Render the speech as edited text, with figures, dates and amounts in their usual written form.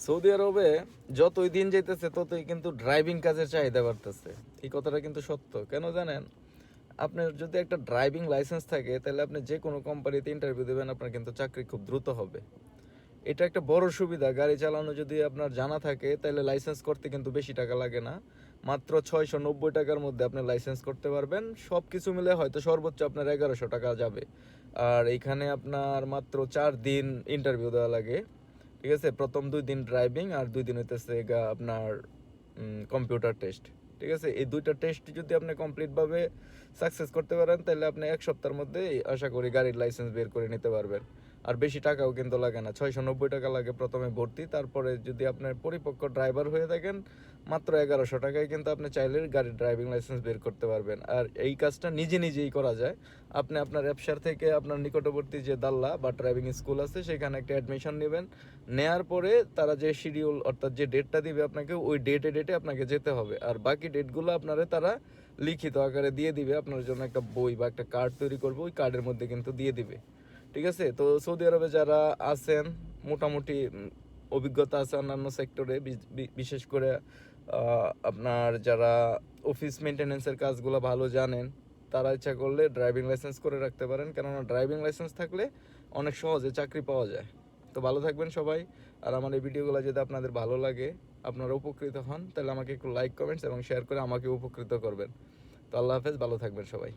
Saudi আরবে যতই দিন যাইতেছে ততই কিন্তু ড্রাইভিং কাজের চাহিদা বাড়তেছে। এই কথাটা কিন্তু সত্য। কেন জানেন? আপনার যদি একটা ড্রাইভিং লাইসেন্স থাকে তাহলে আপনি যে কোনো কোম্পানিতে ইন্টারভিউ দেবেন, আপনার কিন্তু চাকরি খুব দ্রুত হবে। এটা একটা বড় সুবিধা। গাড়ি চালানো যদি আপনার জানা থাকে তাহলে লাইসেন্স করতে কিন্তু বেশি টাকা লাগে না। মাত্র 690 টাকার মধ্যে আপনি লাইসেন্স করতে পারবেন। সব কিছু মিলে হয়তো সর্বোচ্চ আপনার 1100 টাকা যাবে। আর এইখানে আপনার মাত্র 4 দিন ইন্টারভিউ দেওয়া লাগে। ঠিক আছে, প্রথম 2 দিন ড্রাইভিং আর 2 দিন হইতেছে আপনার কম্পিউটার টেস্ট। ঠিক আছে, এই দুইটা টেস্ট যদি আপনি কমপ্লিটভাবে সাকসেস করতে পারেন তাহলে আপনি 1 সপ্তাহের মধ্যে আশা করি গাড়ির লাইসেন্স বের করে নিতে পারবেন। আর বেশি টাকাও কিন্তু লাগে না, 690 টাকা লাগে প্রথমে ভর্তি। তারপরে যদি আপনার পরিপক্ক ড্রাইভার হয়ে থাকেন মাত্র 1100 টাকায় কিন্তু আপনি চাইলে গাড়ির ড্রাইভিং লাইসেন্স বের করতে পারবেন। আর এই কাজটা নিজেই করা যায়। আপনি আপনার ব্যবসার থেকে আপনার নিকটবর্তী যে দাল্লা বা ড্রাইভিং স্কুল আছে সেখানে একটা অ্যাডমিশন নেবেন। নেয়ার পরে তারা যে শিডিউল অর্থাৎ যে ডেটটা দিবে আপনাকে, ওই ডেটে আপনাকে যেতে হবে। আর বাকি ডেটগুলো আপনারে তারা লিখিত আকারে দিয়ে দিবে। আপনার জন্য একটা বই বা একটা কার্ড তৈরি করবে, ওই কার্ডের মধ্যে কিন্তু দিয়ে দিবে। ঠিক আছে, তো সৌদি আরবে যারা আছেন মোটামুটি অভিজ্ঞতা আছে অন্যান্য সেক্টরে, বিশেষ করে আপনার যারা অফিস মেনটেন্যান্সের কাজগুলো ভালো জানেন, তারা ইচ্ছা করলে ড্রাইভিং লাইসেন্স করে রাখতে পারেন। কেননা ড্রাইভিং লাইসেন্স থাকলে অনেক সহজে চাকরি পাওয়া যায়। তো ভালো থাকবেন সবাই। আর আমার এই ভিডিওগুলো যদি আপনাদের ভালো লাগে, আপনারা উপকৃত হন, তাহলে আমাকে একটু লাইক, কমেন্টস এবং শেয়ার করে আমাকে উপকৃত করবেন। তো আল্লাহ হাফেজ, ভালো থাকবেন সবাই।